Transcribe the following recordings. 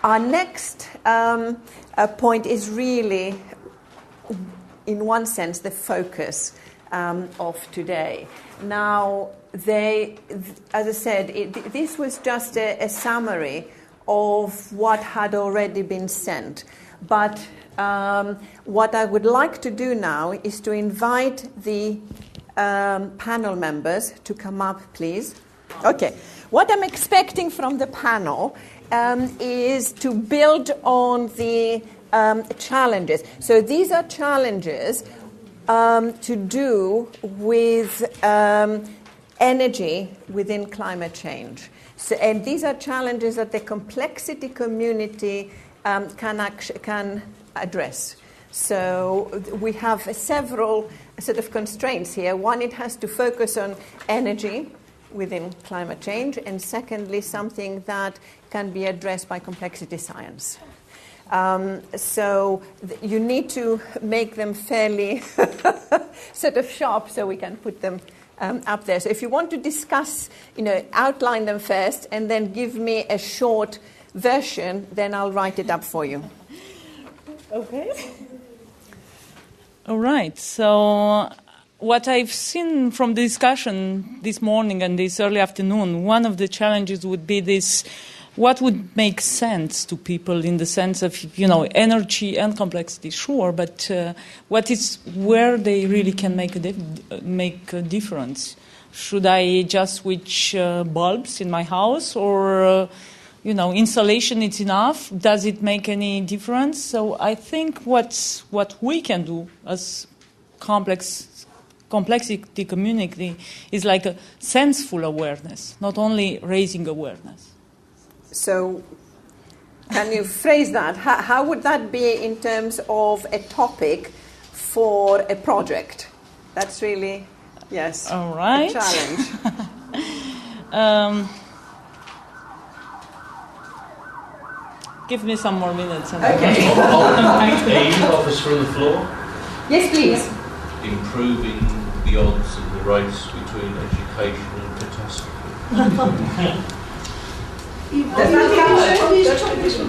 Our next point is really, in one sense, the focus of today. Now, as I said, this was just a summary of what had already been sent. But what I would like to do now is to invite the panel members to come up, please. Okay. What I'm expecting from the panel is to build on the challenges. So these are challenges to do with energy within climate change. So, and these are challenges that the complexity community can address. So we have several sort of constraints here. One, it has to focus on energy within climate change, and secondly, something that can be addressed by complexity science. So you need to make them fairly sort of sharp so we can put them up there. So if you want to discuss, outline them first and then give me a short version, then I'll write it up for you. Okay. All right. So what I've seen from the discussion this morning and this early afternoon, one of the challenges would be this: what would make sense to people in the sense of, energy and complexity, sure, but what is where they really can make a difference? Should I just switch bulbs in my house, or insulation is enough? Does it make any difference? So I think what we can do as complexity community is like a senseful awareness, not only raising awareness. So can you phrase that? How would that be in terms of a topic for a project? That's really, yes, all right. A challenge. Give me some more minutes. Okay. EU offers from the floor. Yes, please. Improving the odds of the race between education and catastrophe. Are these topics for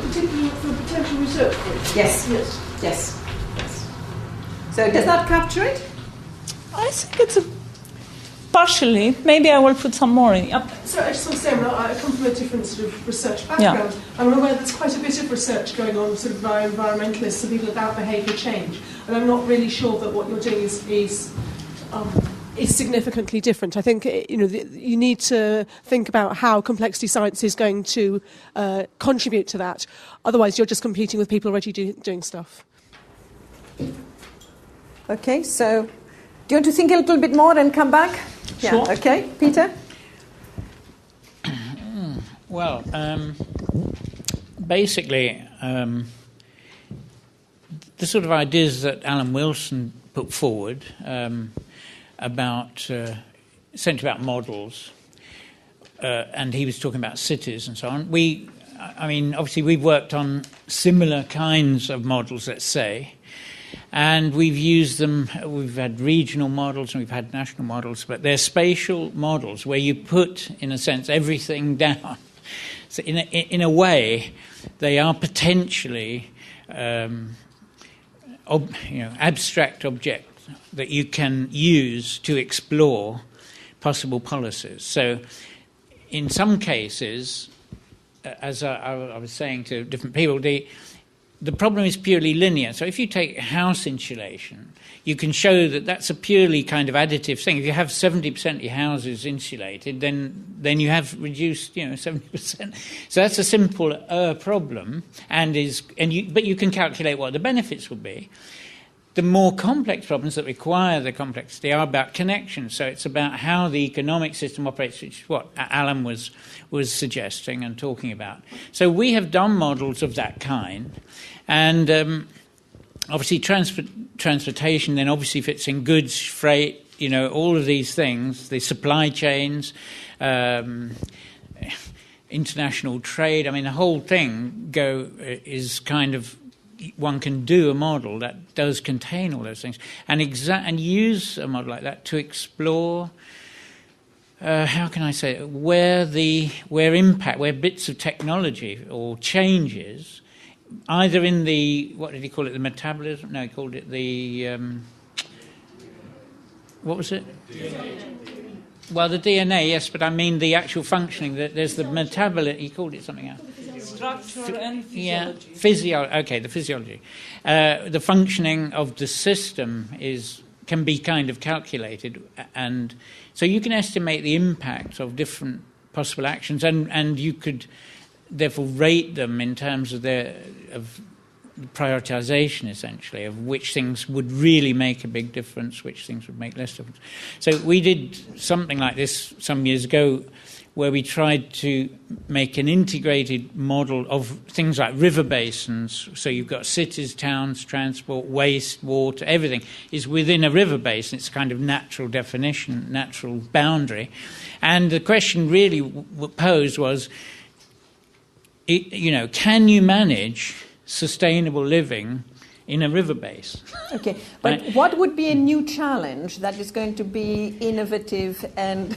potential research? Yes. So does that capture it? I think it's partially. Maybe I will put some more in. Yep. So I just want to say, I come from a different sort of research background. Yeah. I'm aware there's quite a bit of research going on sort of by environmentalists and people about behaviour change. And I'm not really sure that what you're doing is significantly different. I think you need to think about how complexity science is going to contribute to that. Otherwise, you're just competing with people already doing stuff. Okay, so do you want to think a little bit more and come back? Sure. Yeah. Okay, Peter? Well, basically, the sort of ideas that Alan Wilson put forward essentially about models, and he was talking about cities and so on. Obviously we've worked on similar kinds of models, let's say, and we've used them. We've had regional models and we've had national models, but they're spatial models where you put, in a sense, everything down. So in a way, they are potentially abstract objects that you can use to explore possible policies. So in some cases, as I was saying to different people, the problem is purely linear. So if you take house insulation, you can show that that's a purely kind of additive thing. If you have 70% of your houses insulated, then you have reduced 70%. So that's a simple problem, but you can calculate what the benefits will be. The more complex problems that require the complexity are about connections. So it's about how the economic system operates, which is what Alan was suggesting and talking about. So we have done models of that kind. And obviously transportation then obviously fits in goods, freight, all of these things, the supply chains, international trade. The whole thing is kind of, one can do a model that does contain all those things and use a model like that to explore how can I say it? Where bits of technology or changes, either in the, what did he call it, the metabolism? No, he called it the, what was it? Well, the DNA, yes, but I mean the actual functioning. There's the metabolism. He called it something else. Structure and physiology. Yeah, the physiology. The functioning of the system can be kind of calculated, and so you can estimate the impact of different possible actions, and you could therefore rate them in terms of of prioritization, essentially, of which things would really make a big difference, which things would make less difference. So we did something like this some years ago, where we tried to make an integrated model of things like river basins. So you've got cities, towns, transport, waste, water, everything is within a river basin. It's a kind of natural definition, natural boundary. And the question really posed was, can you manage sustainable living in a river basin? Okay, but what would be a new challenge that is going to be innovative and...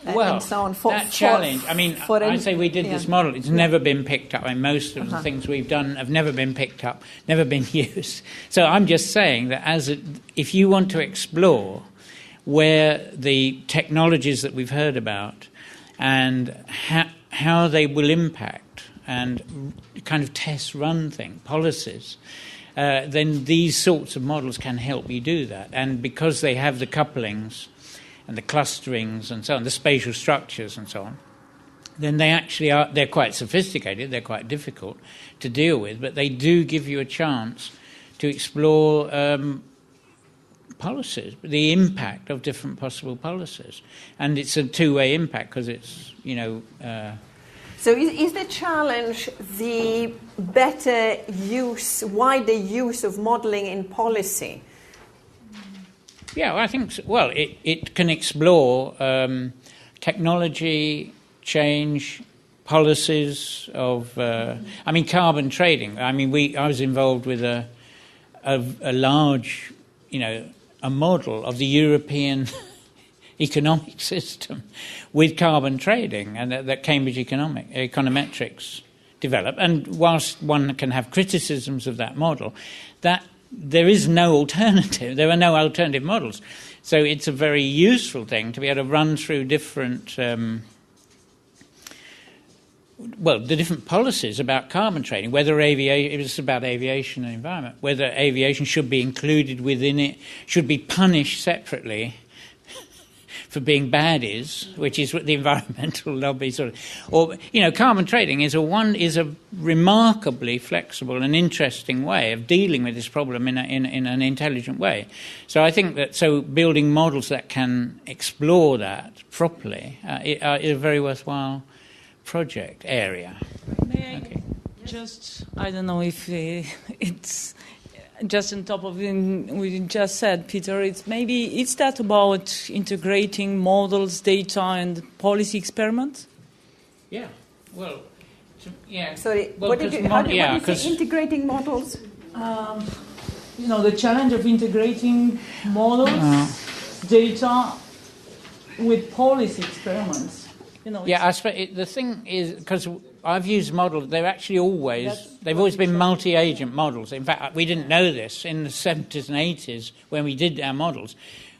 and so on challenge. I mean, I say we did this model. It's never been picked up. I mean, most of the things we've done have never been picked up, never been used. So I'm just saying that if you want to explore where the technologies that we've heard about and how they will impact and kind of test run policies, then these sorts of models can help you do that. And because they have the couplings and the clusterings and so on, the spatial structures and so on, then they're quite sophisticated, they're quite difficult to deal with, but they do give you a chance to explore policies, the impact of different possible policies. And it's a two-way impact because it's, So is the challenge the better use, wider use of modelling in policy? Yeah, I think so. Well, it can explore technology, change, policies of, carbon trading. I mean, I was involved with a large, a model of the European economic system with carbon trading, and that Cambridge Econometrics developed. And whilst one can have criticisms of that model, that there is no alternative. There are no alternative models. So it's a very useful thing to be able to run through different, the different policies about carbon trading, whether it's about aviation and environment, whether aviation should be included within it, should be punished separately for being baddies, which is what the environmental lobby sort of, or carbon trading is a remarkably flexible and interesting way of dealing with this problem in an intelligent way. So I think that building models that can explore that properly is a very worthwhile project area. May I just, I don't know if it's just on top of what we just said, Peter, is that about integrating models, data, and policy experiments? Yeah. Well, yeah. Sorry. Well, what did you say? Integrating models. The challenge of integrating models, data, with policy experiments. I suppose the thing is, because I've used models, they've always been multi-agent models. In fact, we didn't know this in the 70s and 80s when we did our models.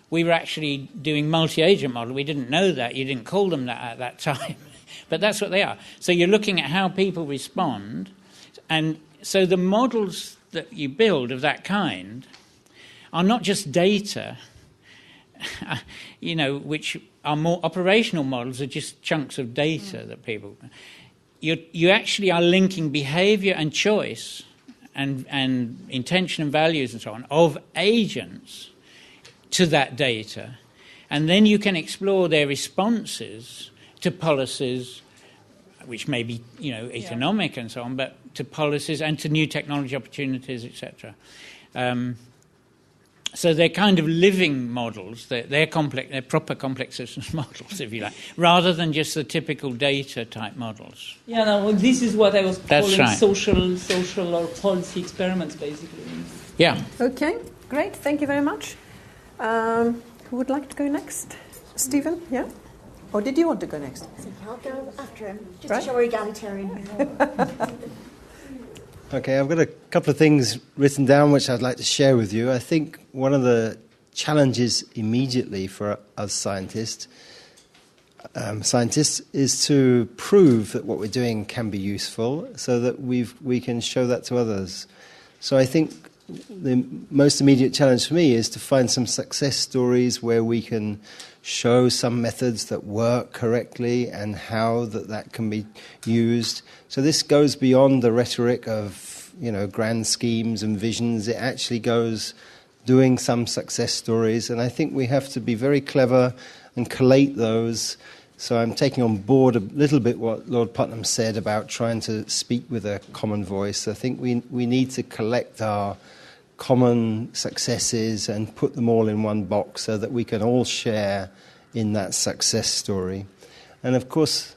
We were actually doing multi-agent models. We didn't know that. You didn't call them that at that time. But that's what they are. So you're looking at how people respond. And so the models that you build of that kind are not just data, which are more operational models, are just chunks of data that people... You actually are linking behaviour and choice and intention and values and so on of agents to that data. And then you can explore their responses to policies, which may be, economic and so on, but to policies and to new technology opportunities, etc. So they're kind of living models. They're complex. They're proper complex systems models, if you like, rather than just the typical data type models. Yeah, no, this is what I was calling right. social or policy experiments, basically. Yeah. Okay, great. Thank you very much. Who would like to go next? Stephen, yeah? Or did you want to go next? I'll go after him, just Right. to show we're egalitarian. Okay, I've got a couple of things written down which I'd like to share with you. I think one of the challenges immediately for us scientists is to prove that what we're doing can be useful so that we can show that to others. So I think the most immediate challenge for me is to find some success stories where we can show some methods that work correctly and how that can be used. So this goes beyond the rhetoric of, grand schemes and visions. It actually goes doing some success stories, and I think we have to be very clever and collate those. So I'm taking on board a little bit what Lord Putnam said about trying to speak with a common voice. I think we need to collect our common successes and put them all in one box so that we can all share in that success story. And of course,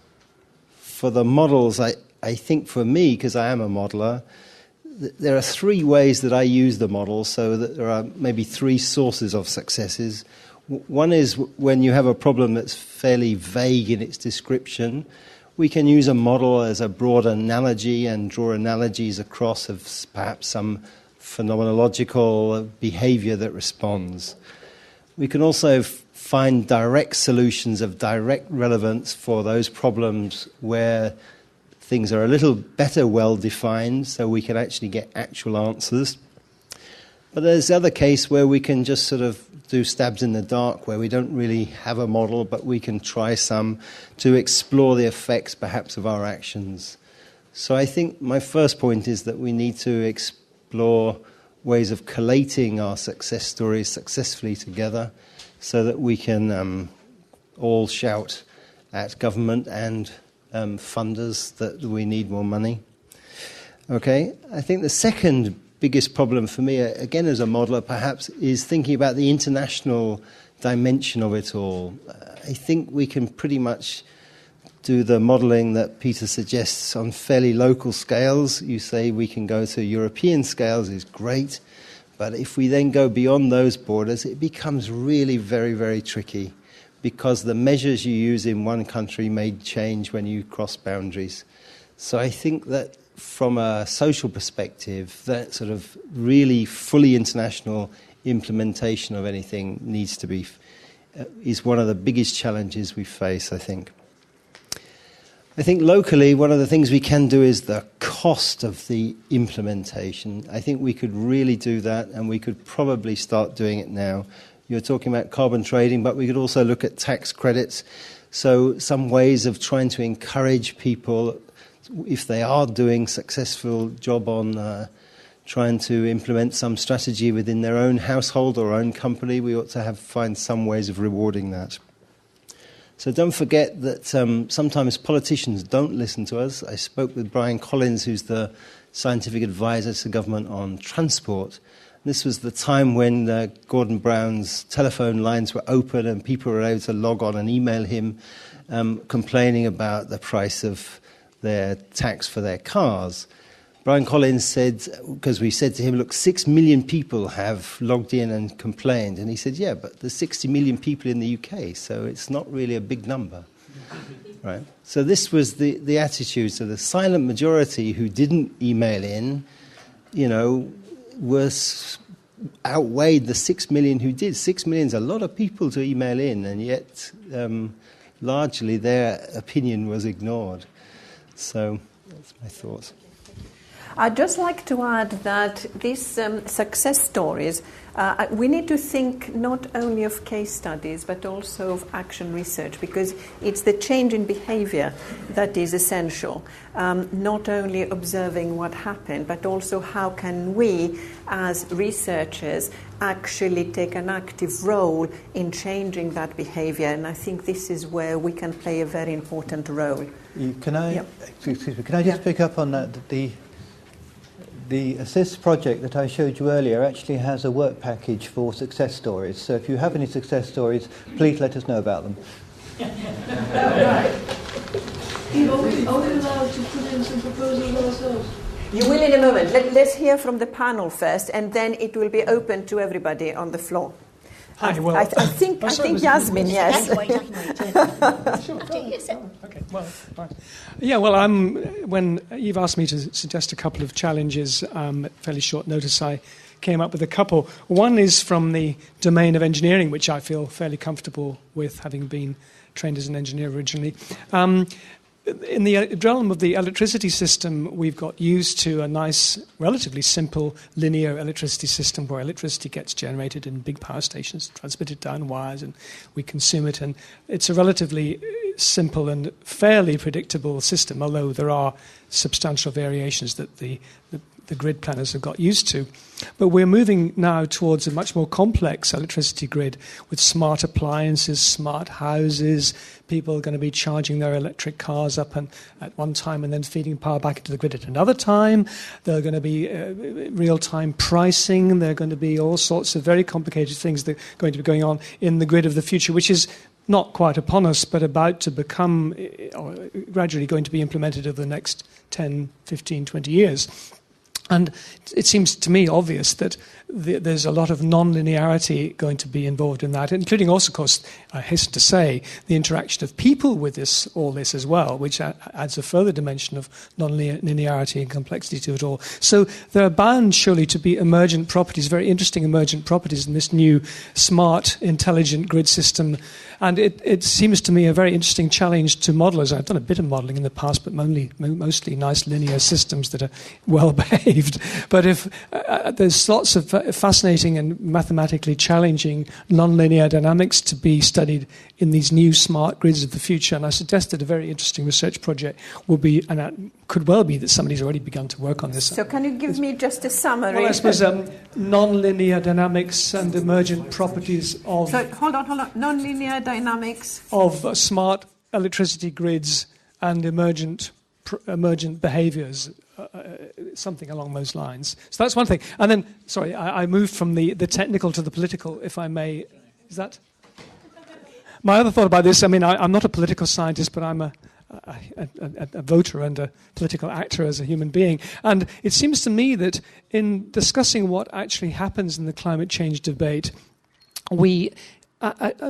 for the models, I think for me, because I am a modeler, there are three ways that I use the model, so that there are maybe three sources of successes. One is when you have a problem that's fairly vague in its description, we can use a model as a broad analogy and draw analogies across of perhaps some phenomenological behavior that responds. We can also find direct solutions of direct relevance for those problems where things are a little better well-defined, so we can actually get actual answers. But there's the other case where we can just sort of do stabs in the dark, where we don't really have a model, but we can try some to explore the effects perhaps of our actions. So I think my first point is that we need to explore ways of collating our success stories successfully together so that we can all shout at government and funders that we need more money. Okay, I think the second biggest problem for me, again as a modeler perhaps, is thinking about the international dimension of it all. I think we can pretty much do the modelling that Peter suggests on fairly local scales. You say we can go to European scales is great, but if we then go beyond those borders, it becomes really very, very tricky, because the measures you use in one country may change when you cross boundaries. So I think that from a social perspective, that sort of really fully international implementation of anything needs to be, is one of the biggest challenges we face, I think. I think locally, one of the things we can do is the cost of the implementation. I think we could really do that, and we could probably start doing it now. You're talking about carbon trading, but we could also look at tax credits. So some ways of trying to encourage people, if they are doing a successful job on trying to implement some strategy within their own household or own company, we ought to find some ways of rewarding that. So don't forget that sometimes politicians don't listen to us. I spoke with Brian Collins, who's the scientific advisor to government on transport. This was the time when Gordon Brown's telephone lines were open and people were able to log on and email him complaining about the price of their tax for their cars. Brian Collins said, because we said to him, look, 6 million people have logged in and complained. And he said, yeah, but there's 60 million people in the UK, so it's not really a big number. Right? So this was the attitude. So the silent majority who didn't email in, outweighed the 6 million who did. 6 million is a lot of people to email in, and yet largely their opinion was ignored. So that's my thoughts. I'd just like to add that these success stories, we need to think not only of case studies but also of action research, because it's the change in behavior that is essential. Not only observing what happened, but also how can we as researchers actually take an active role in changing that behavior. And I think this is where we can play a very important role. Can I just pick up on that? The ASSIST project that I showed you earlier actually has a work package for success stories. So if you have any success stories, please let us know about them. Are we allowed to put in some proposals ourselves? You will in a moment. Let's hear from the panel first, and then it will be open to everybody on the floor. Hi, well, I think Yasmin, yes. Okay, well, fine. Yeah, well, when you've asked me to suggest a couple of challenges at fairly short notice, I came up with a couple. One is from the domain of engineering, which I feel fairly comfortable with, having been trained as an engineer originally. In the realm of the electricity system, we've got used to a nice, relatively simple linear electricity system where electricity gets generated in big power stations, transmitted down wires, and we consume it. And it's a relatively simple and fairly predictable system, although there are substantial variations that the grid planners have got used to. But we're moving now towards a much more complex electricity grid with smart appliances, smart houses. People are going to be charging their electric cars up at one time and then feeding power back into the grid at another time. There are going to be real-time pricing. There are going to be all sorts of very complicated things that are going to be going on in the grid of the future, which is not quite upon us, but about to become, or gradually going to be implemented over the next 10, 15, 20 years. And it seems to me obvious that there's a lot of non-linearity going to be involved in that, including also, of course, I hasten to say, the interaction of people with all this as well, which adds a further dimension of non-linearity and complexity to it all. So there are bound, surely, to be emergent properties, very interesting emergent properties in this new smart, intelligent grid system. And it seems to me a very interesting challenge to modelers. I've done a bit of modeling in the past, but mostly nice linear systems that are well behaved. But if there's lots of fascinating and mathematically challenging nonlinear dynamics to be studied in these new smart grids of the future, and I suggested a very interesting research project will be, and it could well be that somebody's already begun to work on this. So can you give me just a summary? Well, I suppose nonlinear dynamics and emergent properties of... So hold on. Nonlinear dynamics of smart electricity grids and emergent behaviours, something along those lines. So that's one thing. And then, sorry, I moved from the technical to the political, if I may. Is that? My other thought about this, I mean, I'm not a political scientist, but I'm a voter and a political actor as a human being. And it seems to me that in discussing what actually happens in the climate change debate, we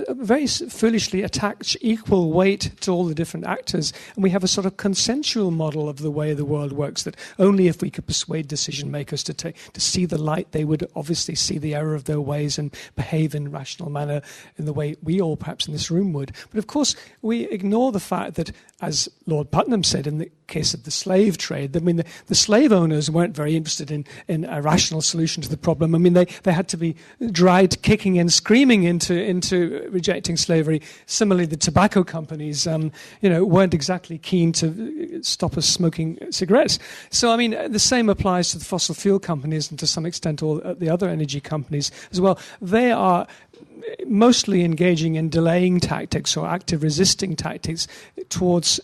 very foolishly attach equal weight to all the different actors, and we have a sort of consensual model of the way the world works, that only if we could persuade decision makers to see the light, they would obviously see the error of their ways and behave in a rational manner in the way we all perhaps in this room would. But of course we ignore the fact that, as Lord Putnam said in the case of the slave trade, I mean the slave owners weren't very interested in a rational solution to the problem. I mean they had to be dragged kicking and screaming into rejecting slavery. Similarly, the tobacco companies, weren't exactly keen to stop us smoking cigarettes. So, I mean, the same applies to the fossil fuel companies and to some extent all the other energy companies as well. They are mostly engaging in delaying tactics or active resisting tactics towards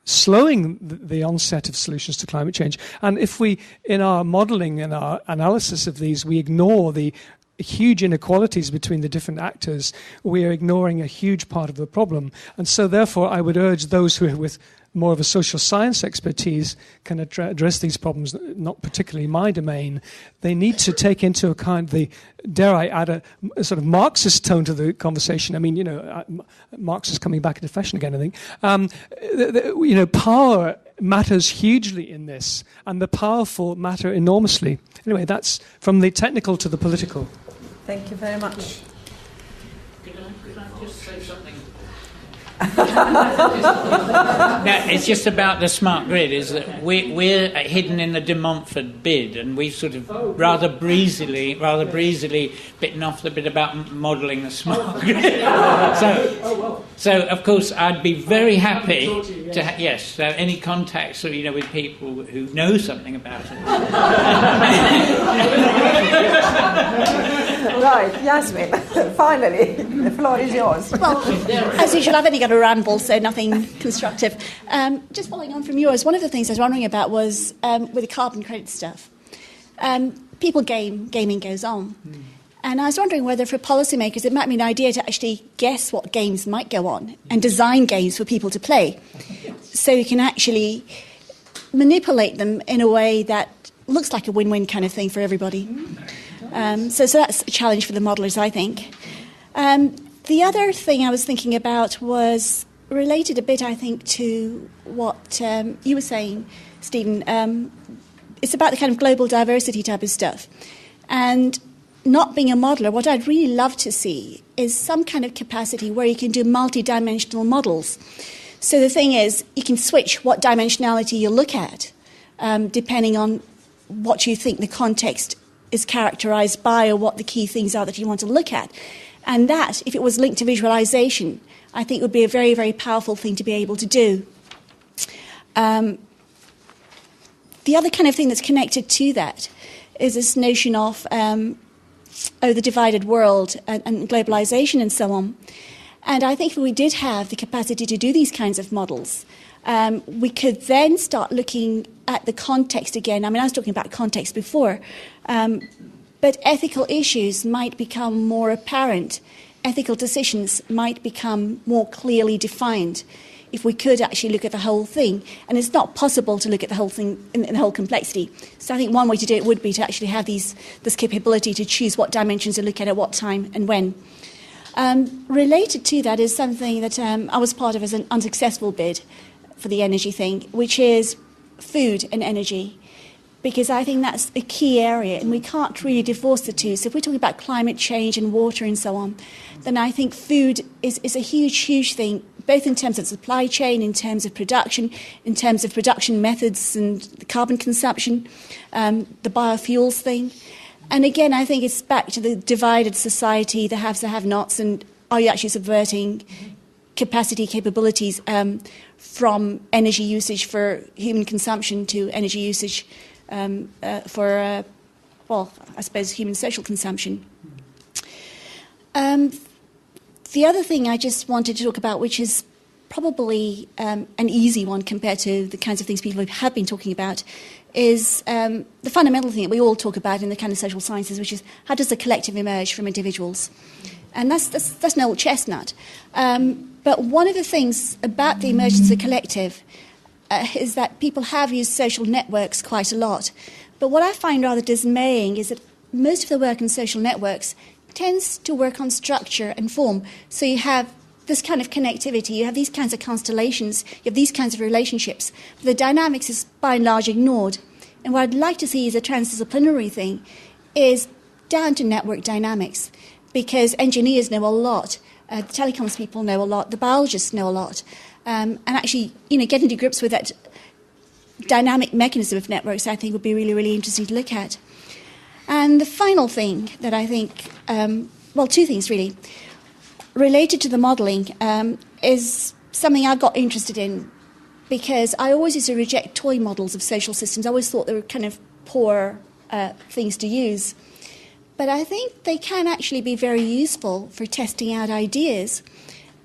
slowing the onset of solutions to climate change. And if we, in our modelling and our analysis of these, we ignore the huge inequalities between the different actors, we are ignoring a huge part of the problem. And so therefore I would urge those who are with more of a social science expertise can address these problems, not particularly my domain. They need to take into account dare I add a sort of Marxist tone to the conversation. I mean, Marx is coming back into fashion again, I think. Power matters hugely in this, and the powerful matter enormously. Anyway, that's from the technical to the political. Thank you very much. Could I just say something? No, it's just about the smart grid, is that we're hidden in the De Montfort bid, and we've sort of rather breezily bitten off the bit about modelling the smart grid. So of course I'd be very happy to so any contacts with people who know something about it. Right, Yasmin, finally, the floor is yours. Well, as usual, I've only got a ramble, so nothing constructive. Just following on from yours, one of the things I was wondering about was with the carbon credit stuff. People gaming goes on. And I was wondering whether for policymakers it might be an idea to actually guess what games might go on and design games for people to play so you can actually manipulate them in a way that looks like a win-win kind of thing for everybody. So that's a challenge for the modelers, I think. The other thing I was thinking about was related a bit, I think, to what you were saying, Stephen. It's about the kind of global diversity type of stuff. And not being a modeler, what I'd really love to see is some kind of capacity where you can do multi-dimensional models. So the thing is, you can switch what dimensionality you look at, depending on what you think the context is characterized by or what the key things are that you want to look at. And that, if it was linked to visualization, I think would be a very, very powerful thing to be able to do. The other kind of thing that's connected to that is this notion of the divided world and globalization and so on. And I think if we did have the capacity to do these kinds of models, we could then start looking at the context again. I mean, I was talking about context before, but ethical issues might become more apparent. Ethical decisions might become more clearly defined if we could actually look at the whole thing. And it's not possible to look at the whole thing in the whole complexity. So I think one way to do it would be to actually have this capability to choose what dimensions to look at what time and when. Related to that is something that I was part of as an unsuccessful bid for the energy thing, which is food and energy, because I think that's a key area and we can't really divorce the two. So if we're talking about climate change and water and so on, then I think food is a huge, huge thing, both in terms of supply chain, in terms of production methods and the carbon consumption, the biofuels thing. And again, I think it's back to the divided society, the haves, the have-nots, and are you actually subverting capabilities from energy usage for human consumption to energy usage for, I suppose, human social consumption. The other thing I just wanted to talk about, which is probably an easy one compared to the kinds of things people have been talking about, is the fundamental thing that we all talk about in the kind of social sciences, which is how does the collective emerge from individuals? And that's an old chestnut. But one of the things about the emergence of the collective is that people have used social networks quite a lot. But what I find rather dismaying is that most of the work in social networks tends to work on structure and form. So you have this kind of connectivity, you have these kinds of constellations, you have these kinds of relationships. But the dynamics is by and large ignored. And what I'd like to see as a transdisciplinary thing is down to network dynamics, because engineers know a lot, the telecoms people know a lot, the biologists know a lot. And actually, getting to grips with that dynamic mechanism of networks, I think, would be really, really interesting to look at. And the final thing that I think, two things really, related to the modelling, is something I got interested in because I always used to reject toy models of social systems. I always thought they were kind of poor things to use. But I think they can actually be very useful for testing out ideas.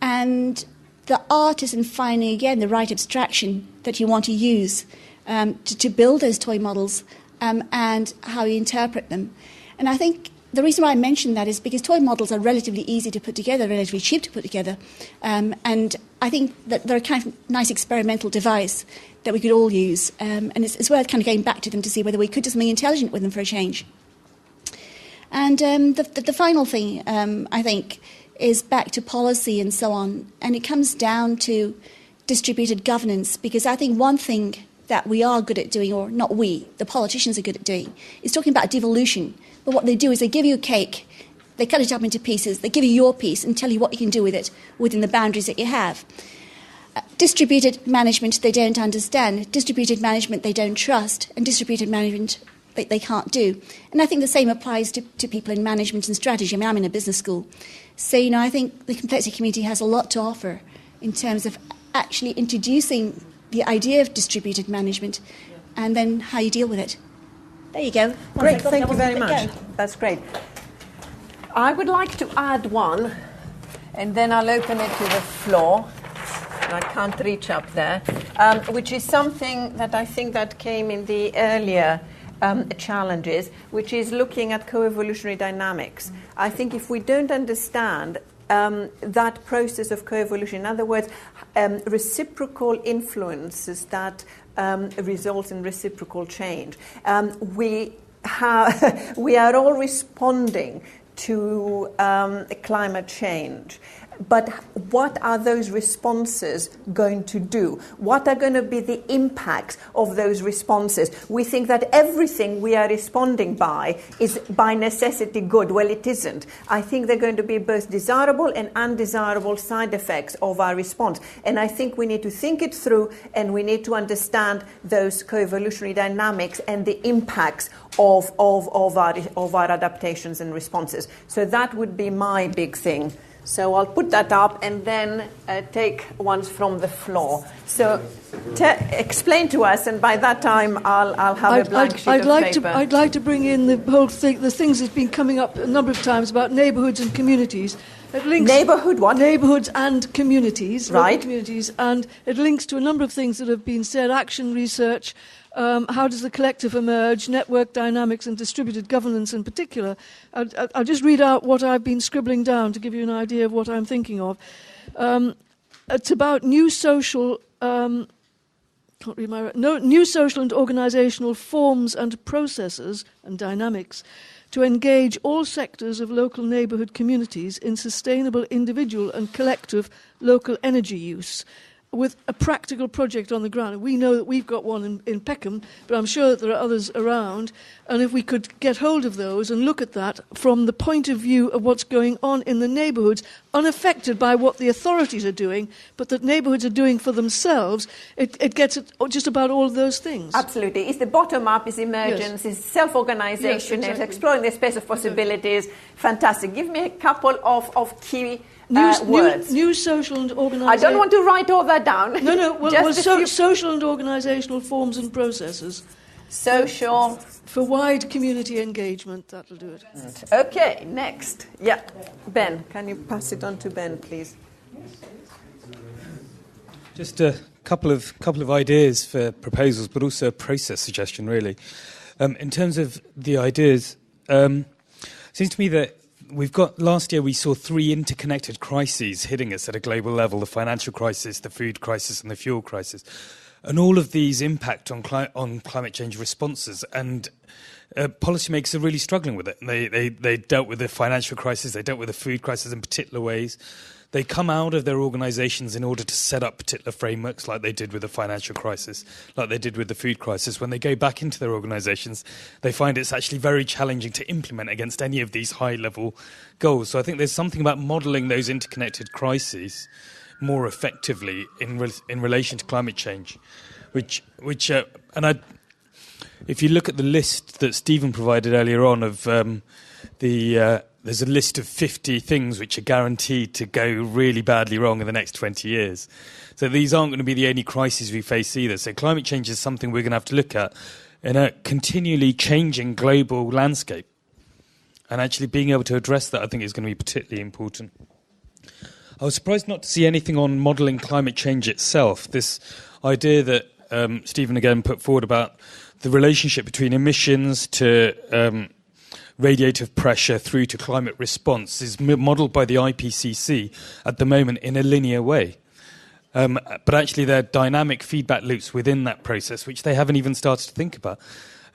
And the art is in finding, again, the right abstraction that you want to use to build those toy models and how you interpret them. And I think the reason why I mention that is because toy models are relatively easy to put together, relatively cheap to put together. And I think that they're a kind of nice experimental device that we could all use. And it's worth kind of going back to them to see whether we could do something intelligent with them for a change. And the final thing, I think, is back to policy and so on. And it comes down to distributed governance, because I think one thing that we are good at doing, or not we, the politicians are good at doing, is talking about devolution. But what they do is they give you a cake, they cut it up into pieces, they give you your piece and tell you what you can do with it within the boundaries that you have. Distributed management they don't understand, distributed management they don't trust, and distributed management they can't do. And I think the same applies to people in management and strategy. I mean, I'm in a business school. So, I think the complexity community has a lot to offer in terms of actually introducing the idea of distributed management and then how you deal with it. There you go. Great, thank you very much. That's great. I would like to add one, and then I'll open it to the floor. And I can't reach up there, which is something that I think that came in the earlier challenges, which is looking at coevolutionary dynamics. I think if we don't understand that process of coevolution, in other words, reciprocal influences that result in reciprocal change, we are all responding to climate change. But what are those responses going to do? What are going to be the impacts of those responses? We think that everything we are responding by is by necessity good. Well, it isn't. I think there are going to be both desirable and undesirable side effects of our response. And I think we need to think it through, and we need to understand those coevolutionary dynamics and the impacts of our adaptations and responses. So that would be my big thing. So I'll put that up and then take ones from the floor. So explain to us, and by that time I'll have a blank sheet of paper. I'd like to bring in the whole thing, the things that's been coming up a number of times about neighbourhoods and communities. It links neighbourhood what? Neighbourhoods and communities. Right. Communities, and it links to a number of things that have been said, action research, how does the collective emerge, network dynamics and distributed governance in particular. I'll just read out what I've been scribbling down to give you an idea of what I'm thinking of. It's about new social... new social and organisational forms and processes and dynamics to engage all sectors of local neighbourhood communities in sustainable individual and collective local energy use, with a practical project on the ground. We know that we've got one in Peckham, but I'm sure that there are others around. And if we could get hold of those and look at that from the point of view of what's going on in the neighbourhoods, unaffected by what the authorities are doing, but that neighbourhoods are doing for themselves, it gets at just about all of those things. Absolutely. It's the bottom-up, it's emergence, it's self-organisation, Yes, exactly. it's exploring the space of possibilities. Exactly. Fantastic. Give me a couple of key words. New social and organisational... I don't want to write all that down. No. Well, social and organisational forms and processes. Social. For wide community engagement, that'll do it. Okay, next. Yeah. Ben, can you pass it on to Ben, please? Just a couple of ideas for proposals, but also a process suggestion, really. In terms of the ideas, it seems to me that last year we saw 3 interconnected crises hitting us at a global level: the financial crisis, the food crisis, and the fuel crisis. And all of these impact on climate change responses, and policymakers are really struggling with it. They dealt with the financial crisis, they dealt with the food crisis in particular ways. They come out of their organisations in order to set up particular frameworks, like they did with the financial crisis, like they did with the food crisis. When they go back into their organisations, they find it's actually very challenging to implement against any of these high-level goals. So I think there's something about modelling those interconnected crises more effectively in relation to climate change, if you look at the list that Stephen provided earlier on of there's a list of 50 things which are guaranteed to go really badly wrong in the next 20 years. So these aren't going to be the only crises we face either. So climate change is something we're going to have to look at in a continually changing global landscape. And actually being able to address that, I think, is going to be particularly important. I was surprised not to see anything on modelling climate change itself. This idea that Stephen again put forward about the relationship between emissions to radiative pressure through to climate response is modelled by the IPCC at the moment in a linear way. But actually there are dynamic feedback loops within that process which they haven't even started to think about.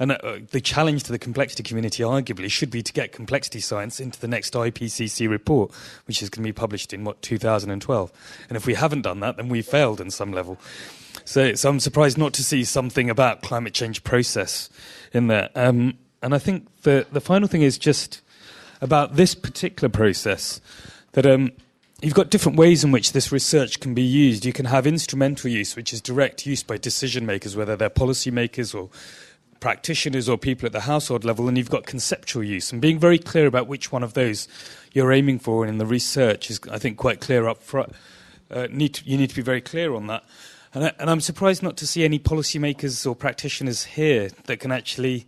And the challenge to the complexity community arguably should be to get complexity science into the next IPCC report, which is going to be published in 2012. And if we haven't done that, then we've failed on some level. So I'm surprised not to see something about climate change process in there. And I think the final thing is just about this particular process, that you've got different ways in which this research can be used. You can have instrumental use, which is direct use by decision makers, whether they're policy makers or practitioners or people at the household level, and you've got conceptual use. And being very clear about which one of those you're aiming for in the research is, I think, quite clear up front. You need to be very clear on that. And I'm surprised not to see any policymakers or practitioners here that can actually,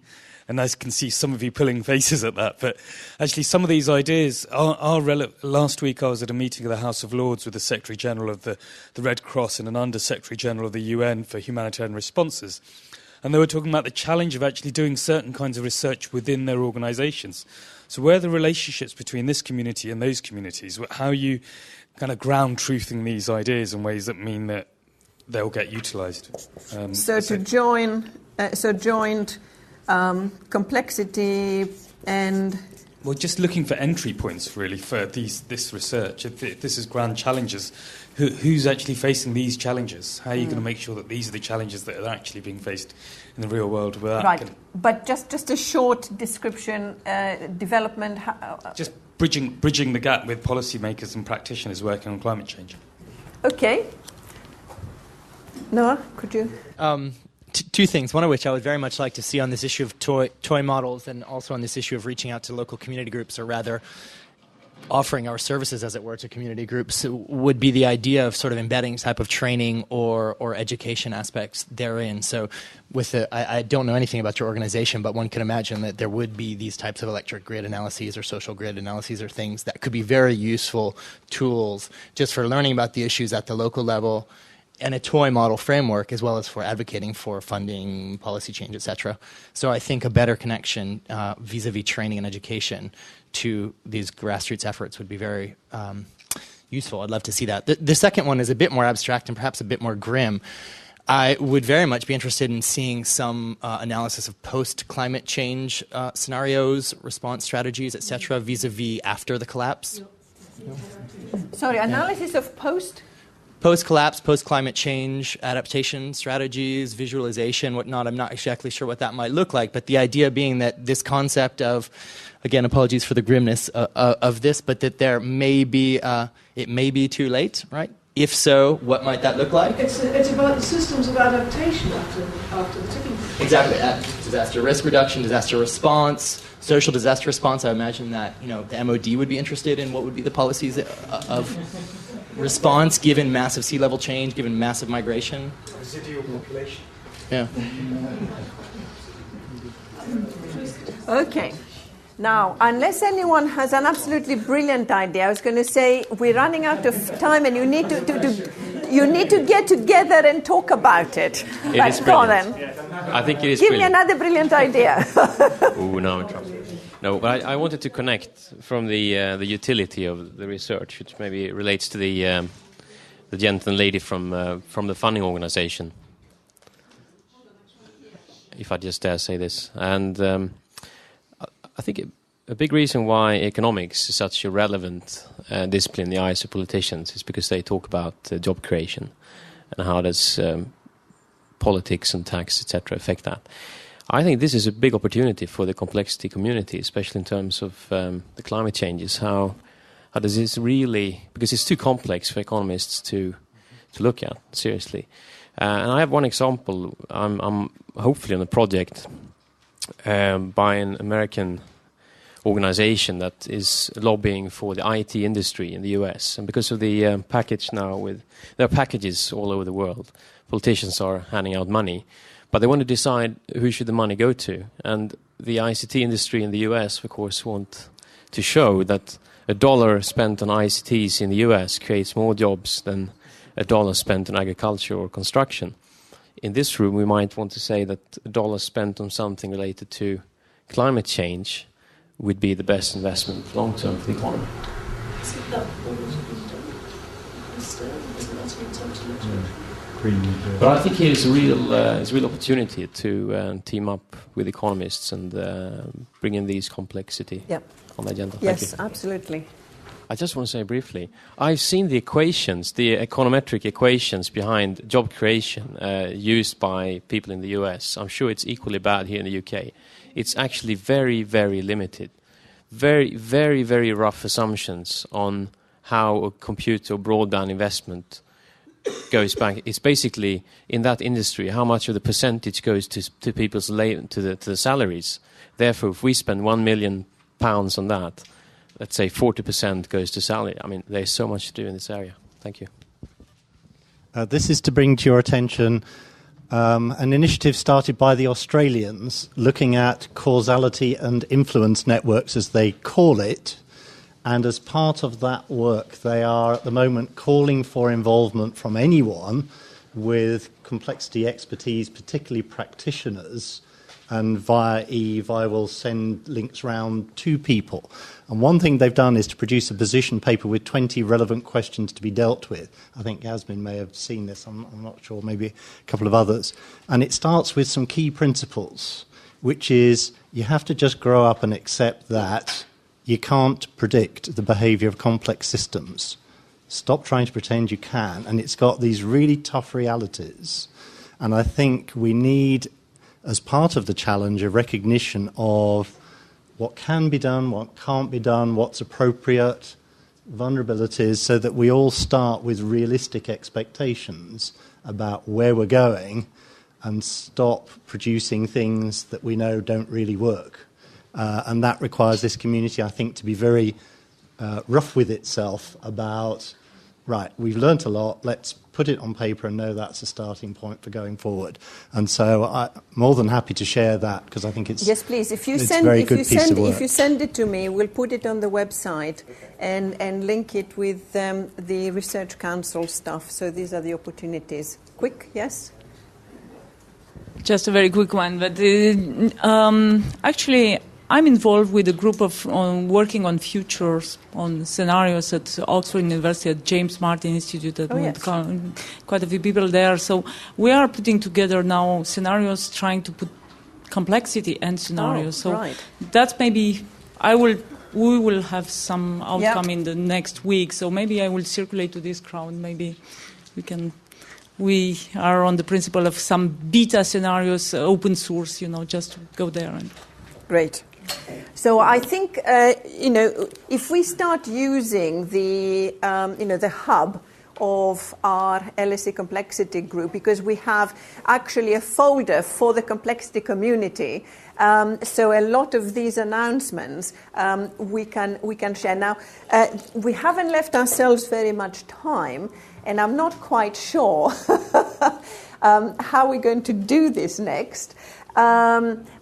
and I can see some of you pulling faces at that, but actually some of these ideas are relevant. Last week I was at a meeting of the House of Lords with the Secretary General of the Red Cross and an Under Secretary General of the UN for humanitarian responses. And they were talking about the challenge of actually doing certain kinds of research within their organisations. So where are the relationships between this community and those communities? How are you kind of ground truthing these ideas in ways that mean that they'll get utilised? Joint complexity and Well, just looking for entry points, really, for this research. If this is grand challenges, who's actually facing these challenges? How are you going to make sure that these are the challenges that are actually being faced in the real world? Right, but just a short description, development... Just bridging the gap with policymakers and practitioners working on climate change. Okay. Noah, could you... Two things, one of which I would very much like to see on this issue of toy models, and also on this issue of reaching out to local community groups, or rather offering our services, as it were, to community groups, would be the idea of sort of embedding type of training or education aspects therein. So I don't know anything about your organization, but one can imagine that there would be these types of electric grid analyses or social grid analyses or things that could be very useful tools just for learning about the issues at the local level, and a toy model framework, as well as for advocating for funding, policy change, etc. So I think a better connection vis-a-vis training and education to these grassroots efforts would be very useful. I'd love to see that. The second one is a bit more abstract and perhaps a bit more grim. I would very much be interested in seeing some analysis of post-climate change scenarios, response strategies, etc., vis-a-vis after the collapse. Sorry, analysis of post-collapse, post-climate change, adaptation strategies, visualization, whatnot. I'm not exactly sure what that might look like, but the idea being that this concept of, again, apologies for the grimness of this, but that there may be, it may be too late, right? If so, what might that look like? It's about the systems of adaptation after the tipping point. Exactly. Disaster risk reduction, disaster response, social disaster response. I imagine that the MOD would be interested in what would be the policies of response given massive sea level change, given massive migration. Residual population. Yeah. Okay. Now, unless anyone has an absolutely brilliant idea, I was going to say we're running out of time, and you need to get together and talk about it. It is brilliant. I think it is Give brilliant. me another brilliant idea. Ooh, now I'm in trouble. No, but I wanted to connect from the utility of the research, which maybe relates to the gentleman lady from the funding organization, if I just dare say this. And I think a big reason why economics is such a relevant discipline in the eyes of politicians is because they talk about job creation and how does politics and tax, etc., affect that. I think this is a big opportunity for the complexity community, especially in terms of the climate changes. How does this really, because it's too complex for economists to look at seriously. And I have one example. I'm hopefully on a project by an American organization that is lobbying for the IT industry in the US. And because of the package now, there are packages all over the world, politicians are handing out money. But they want to decide who should the money go to. And the ICT industry in the US, of course, want to show that $1 spent on ICTs in the US creates more jobs than $1 spent on agriculture or construction. In this room, we might want to say that $1 spent on something related to climate change would be the best investment long-term for the economy. But I think it's a real opportunity to team up with economists and bring in these complexity on the agenda. Yes, absolutely. I just want to say briefly, I've seen the equations, the econometric equations behind job creation used by people in the US. I'm sure it's equally bad here in the UK. It's actually very, very limited. Very, very, very rough assumptions on how a computer or broadband investment goes back. It's basically in that industry how much of the percentage goes to people's to the salaries. Therefore, if we spend £1 million on that, let's say 40% goes to salary. I mean, there's so much to do in this area. Thank you. This is to bring to your attention an initiative started by the Australians looking at causality and influence networks, as they call it. And as part of that work, they are at the moment calling for involvement from anyone with complexity expertise, particularly practitioners, and via Eve I will send links round to people. And one thing they've done is to produce a position paper with 20 relevant questions to be dealt with. I think Yasmin may have seen this, I'm not sure, maybe a couple of others. And it starts with some key principles, which is you have to just grow up and accept that you can't predict the behaviour of complex systems. Stop trying to pretend you can. And it's got these really tough realities. And I think we need, as part of the challenge, a recognition of what can be done, what can't be done, what's appropriate, vulnerabilities, so that we all start with realistic expectations about where we're going and stop producing things that we know don't really work. And that requires this community, I think, to be very rough with itself about, right, we've learnt a lot, let's put it on paper and know that's a starting point for going forward. And so I'm more than happy to share that, because I think it's yes, please. If you it's send, a very if good you piece send, of work. if you send it to me, we'll put it on the website and link it with the Research Council stuff. So these are the opportunities. Quick, yes. Just a very quick one, but actually, I'm involved with a group of working on futures, on scenarios at Oxford University, at James Martin Institute, quite a few people there. So we are putting together now scenarios, trying to put complexity and scenarios. So that's maybe we will have some outcome in the next week. So maybe I will circulate to this crowd. Maybe we are on the principle of some beta scenarios, open source, just to go there. Great. So I think, if we start using the hub of our LSE complexity group, because we have actually a folder for the complexity community, so a lot of these announcements we can share. Now, we haven't left ourselves very much time, and I'm not quite sure how we're going to do this next.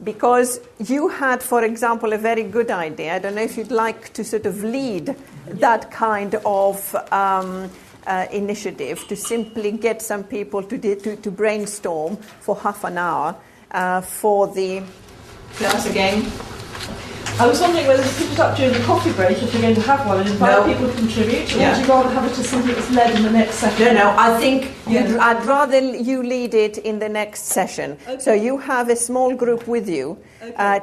Because you had, for example, a very good idea. I don't know if you'd like to sort of lead that kind of initiative, to simply get some people to brainstorm for half an hour for the class again. I was wondering whether to pick it up during the coffee break, if you're going to have one, and invite people to contribute, or would you rather have it as something that's led in the next session? No, I think I'd rather you lead it in the next session. Okay. So you have a small group with you,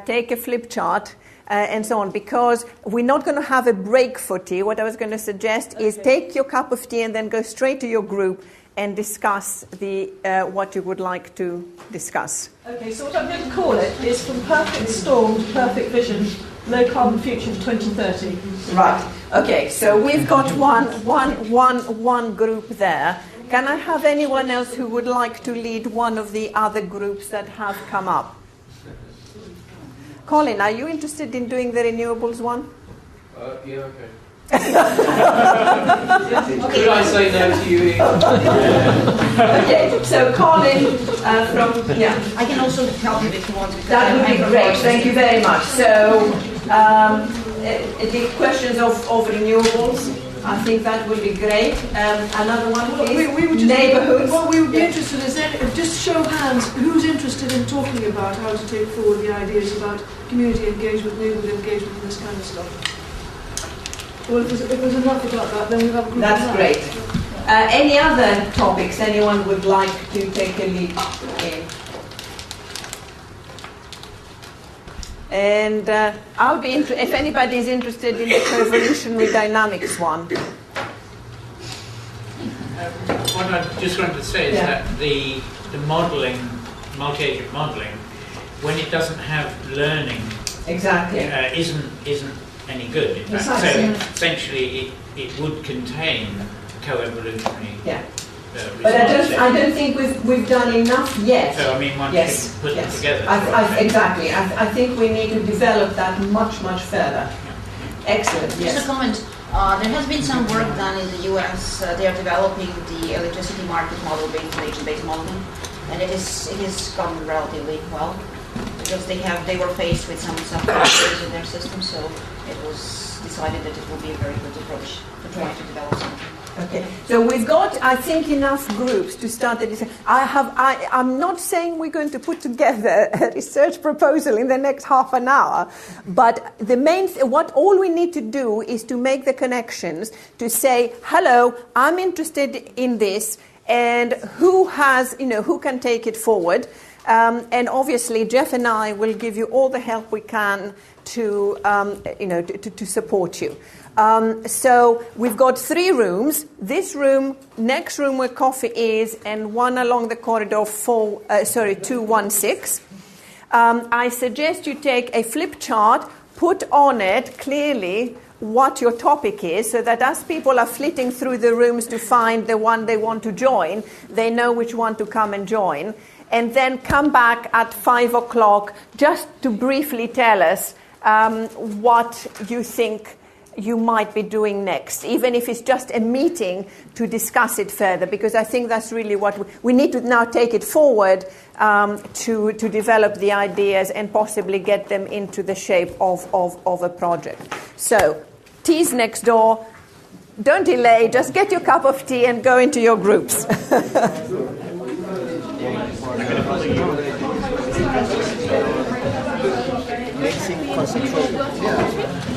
take a flip chart, and so on, because we're not going to have a break for tea. What I was going to suggest is take your cup of tea and then go straight to your group and discuss what you would like to discuss. Okay, so what I'm going to call it is From Perfect Storm to Perfect Vision, Low Carbon Future for 2030. Right. Okay, so we've got one group there. Can I have anyone else who would like to lead one of the other groups that have come up? Colin, are you interested in doing the renewables one? Yeah, okay. Could I say no to you? Okay, so Colin I can also help you if you want. That would be great. Thank you very much. So the questions of renewables, I think that would be great. Another one, please. We would just, neighbourhoods. What we would be interested in is just show hands who's interested in talking about how to take forward the ideas about community engagement, neighbourhood engagement, and this kind of stuff. Well, if there's enough about that, then we'll have a group. That's great. Any other topics anyone would like to take a lead in? And I'll be if anybody is interested in the coevolutionary dynamics one. What I just wanted to say is that the modelling, multi-agent modelling, when it doesn't have learning, isn't any good. In fact. So essentially, it would contain coevolutionary. But I don't think we've done enough yet. So I mean, one should put them together. Exactly. I think we need to develop that much further. Excellent. Yes. Just a comment. There has been some work done in the US. They are developing the electricity market model based on agent-based modeling, and it has gone relatively well because they were faced with some failures in their system. So it was decided that it will be a very good approach to try to develop something. Okay, so we've got, I think, enough groups to start the discussion. I'm not saying we're going to put together a research proposal in the next half an hour, but the all we need to do is to make the connections to say, hello, I'm interested in this, and who can take it forward. And obviously, Jeff and I will give you all the help we can to support you. So we've got 3 rooms. This room, next room where coffee is, and one along the corridor 216. I suggest you take a flip chart, put on it clearly what your topic is, so that as people are flitting through the rooms to find the one they want to join, they know which one to come and join. And then come back at 5 o'clock just to briefly tell us what you think you might be doing next, even if it's just a meeting to discuss it further, because I think that's really what we need to now take it forward to develop the ideas and possibly get them into the shape of a project. So, tea's next door. Don't delay, just get your cup of tea and go into your groups. Mixing concentrate. Yeah.